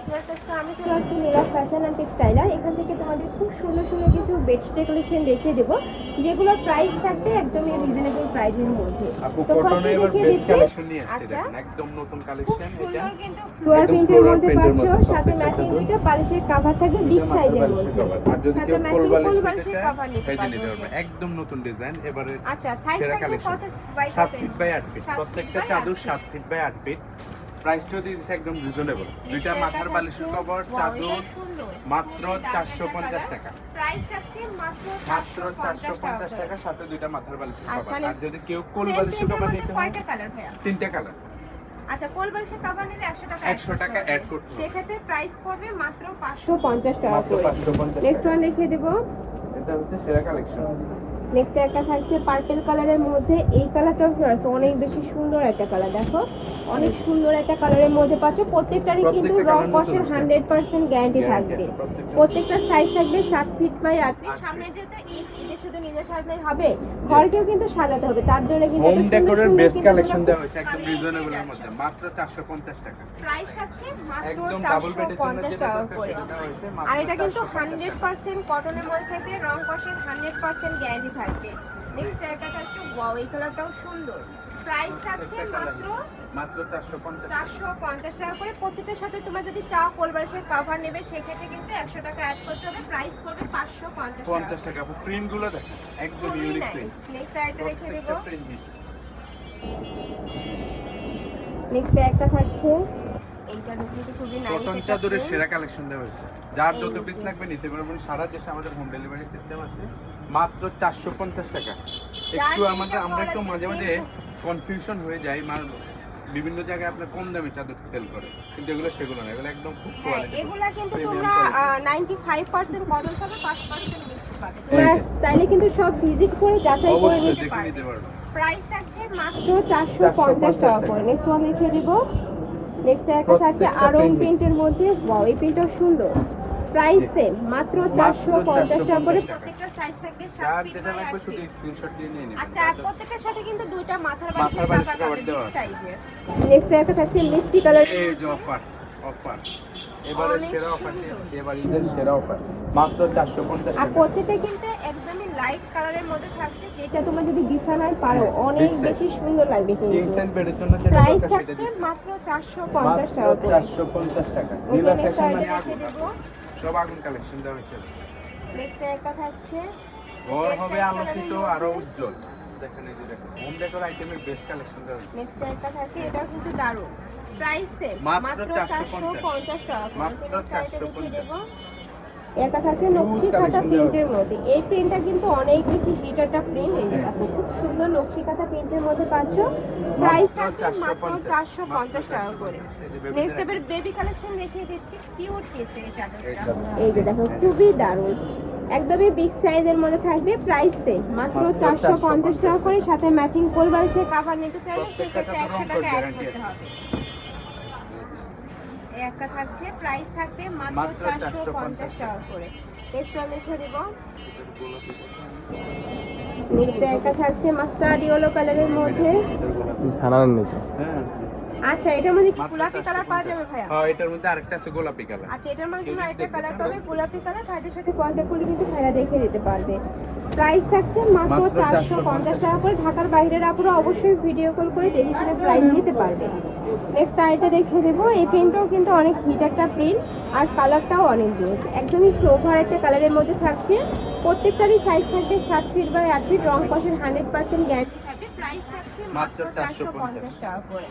আমি চলে আসছি নীলাভ ফ্যাশন অ্যান্ড টেক্সটাইলার। এখান থেকে তোমাদের খুব সুন্দর সুন্দর কিছু বেডশিট কালেকশন দেখিয়ে দেবো, যেগুলোর প্রাইস থাকবে একদমই রিজনেবল প্রাইসের মধ্যে। তো ফার্স্টে দেখিয়ে দিচ্ছি। আচ্ছা, একদম নতুন কালেকশন, এটা কিন্তু ফ্লোর প্রিন্টের মধ্যে পাচ্ছো, সাথে ম্যাচিং দুটো বালিশের কভার থাকবে বিগ সাইজের মধ্যে, সাথে ম্যাচিং ফুল বালিশের কভার নিতে পারবে। একদম নতুন ডিজাইন এবারে। আচ্ছা, সাইজ থাকবে কত? 7 ফিট বাই 8 ফিট, প্রত্যেকটা চাদর 7 ফিট বাই 8 ফিট। প্রাইসটা দিয়েছে একদম রিজনেবল। দুইটা মাথার বালিশের কভার চাদর মাত্র 450 টাকা। প্রাইস থাকছে মাত্র 450 টাকা, সাথে দুইটা মাথার বালিশের কভার। আচ্ছা, আর যদি কেউ কোল বালিশের কভার নিতে হয়, কয়টা কালার ভাইয়া? তিনটা কালার। আচ্ছা, কোল বালিশের কভার নিলে 100 টাকা অ্যাড করতে হবে। সেক্ষেত্রে প্রাইস পড়বে মাত্র 550 টাকা করে। 550। নেক্সট ওয়ান দেখিয়ে দেব। এটা হচ্ছে সেরা কালেকশন। নেক্সট একটা থাকছে পার্পল কালারের মধ্যে। এই কালারটাও অনেক বেশি সুন্দর একটা কালার, দেখো অনেক সুন্দর একটা কালারের মধ্যে পাচ্ছ। প্রত্যেকটারই কিন্তু রং কষের 100% গ্যারান্টি থাকবে। প্রত্যেকটা সাইজ থাকবে 7 ফিট বাই 8 ফিট। সামনে যেতে ঈদে শুধু নিজে সাজলেই হবে, ঘরকেও কিন্তু সাজাতে হবে, তার জন্য কিন্তু হোম ডেকোরের বেস্ট কালেকশন দেওয়া হয়েছে একদম রিজনেবলের মধ্যে, মাত্র 450 টাকা। প্রাইস থাকছে মাত্র একদম ডাবল বেডের জন্য 450 টাকা করে। আর এটা কিন্তু 100% কটনের মধ্যে থাকবে, রং কষের 100% গ্যারান্টি থাকবে। নেক্সট একটা থাকছে, ওয়াও এই কালারটাও সুন্দর। প্রাইস থাকছে মাত্র 450 টাকা করে। প্রত্যেকটার সাথে তোমরা যদি চাও কোল বালিশের কভার নেবে, সেক্ষেত্রে কিন্তু 100 টাকা অ্যাড করতে হবে। প্রাইস পড়বে 550 টাকা। প্রিন্ট গুলো দেখো একদম ইউনিক প্রিন্ট। নেক্সট আইটেম রেখে দেব। নেক্সট একটা থাকছে, এইটা দেখতে খুবই নাইস। কটন চাদরের সেরা কালেকশন দেওয়া হয়েছে, যার যত পিস লাগবে নিতে পারবেন। সারা দেশে আমাদের হোম ডেলিভারি সিস্টেম আছে, মাত্র 450 টাকা। আমরা একটু মাঝে মাঝে কনফিউশন হয়ে যাই, বিভিন্ন জায়গায় আপনার কম দামে চাদর সেল করে, কিন্তু সেগুলো না, এগুলো একদম খুব কোয়ালিটি। এগুলা কিন্তু তোমরা 95% কটন পাবে, 5% মিক্স পাবে। তোমরা চাইলে কিন্তু সব ভিজিট করে যাচাই করে নিতে পারবে। প্রাইস থাকছে মাত্র 450 টাকা করে। নেক্সট ওয়ান লিখে দিব। নেক্সট একটা থাকছে আরং প্রিন্টের মধ্যে। ওয়াও এই প্রিন্টটা সুন্দর। প্রাইস সেম, মাত্র 450 টাকা করে। প্রত্যেকটা সাইজ থাকবে 7 ফিট বাই 8 ফিট। স্ক্রিনশট দিয়ে নিয়ে নিন। আচ্ছা, প্রত্যেকটার সাথে কিন্তু দুইটা মাথার বালিশের কভার দেওয়া আছে নেক্সট একটা থাকছে মিষ্টি কালার। এই যে অফার এবারে সেরা অফার, এবারে ঈদের সেরা অফার, মাত্র 450 টাকা। আর প্রত্যেকটা কিন্তু একদমই লাইট কালারের মধ্যে থাকছে, যেটা তোমরা যদি বিছানায় পারো অনেক বেশি সুন্দর লাগবে। কিংসেন বেডের জন্য যেটা প্রাইস দরকার সেটা থাকছে দিচ্ছি। মাত্র 450 টাকা করে। 450 টাকা। নীলা ফ্যাশন মানে আগুন, সব আগুন কালেকশন দেওয়া হয়েছে। নেক্সট একটা থাকছে, ঘর হবে আলোকিত আরো উজ্জ্বল। দেখেন এই যে দেখেন হোম ডেকোর আইটেমের বেস্ট কালেকশন দেওয়া হয়েছে। নেক্সট একটা থাকছে, এটাও কিন্তু দারুণ। প্রাইস সেম, মাত্র 450 টাকা করে। মাত্র 450। এটা থাকছে নকশি কাঁথা প্রিন্টের মধ্যে। এই প্রিন্টটা কিন্তু অনেক বেশি হিট একটা প্রিন্ট। এই যে দেখো খুব সুন্দর নকশি কাঁথা প্রিন্টের মধ্যে পাচ্ছ। প্রাইস থাকছে মাত্র 450 টাকা করে। নেক্সট এবার বেবি কালেকশন দেখিয়ে দিচ্ছি। কিউট পিস এই চাদরটা, এই যে দেখো খুবই দারুণ, একদমই বিগ সাইজের মধ্যে থাকবে। প্রাইস সেম, মাত্র 450 টাকা করে। সাথে ম্যাচিং কোল বালিশের কভার নিতে চাইলে সেক্ষেত্রে 100 টাকা অ্যাড করতে হবে। একটা থাকছে, প্রাইস থাকবে মাত্র 450 টাকা করে। নেক্সট ওয়ান দেখে দেব। নেক্সট একটা থাকছে মাস্টার্ড ইয়েলো কালারের মধ্যে। ছানার নিচে। আচ্ছা, এটার মধ্যে কি গোলাপি কালার পাওয়া যাবে ভাইয়া? হ্যাঁ, এটার মধ্যে আরেকটা আছে গোলাপি কালার। আচ্ছা, এটার মধ্যে তুমি আরেকটা কালার পাবে গোলাপি কালার। ভাইদের সাথে কন্টাক্ট করলে কিন্তু ভাইরা দেখে দিতে পারবে। প্রাইস থাকছে মাত্র 450 টাকা করে। ঢাকার বাইরের আপুরা অবশ্যই ভিডিও কল করে দেখে শুনে প্রাইস নিতে পারবে। নেক্সট আইটা দেখে দেবো। এই প্রিন্টটাও কিন্তু অনেক হিট একটা প্রিন্ট, আর কালারটাও অনেক জোস। একদমই সোভার একটা কালারের মধ্যে থাকছে। প্রত্যেকটারই সাইজ থাকবে 7 ফিট বাই 8 ফিট। রং কষের 100% গ্যারান্টি থাকবে। প্রাইস থাকছে মাত্র 450 টাকা করে।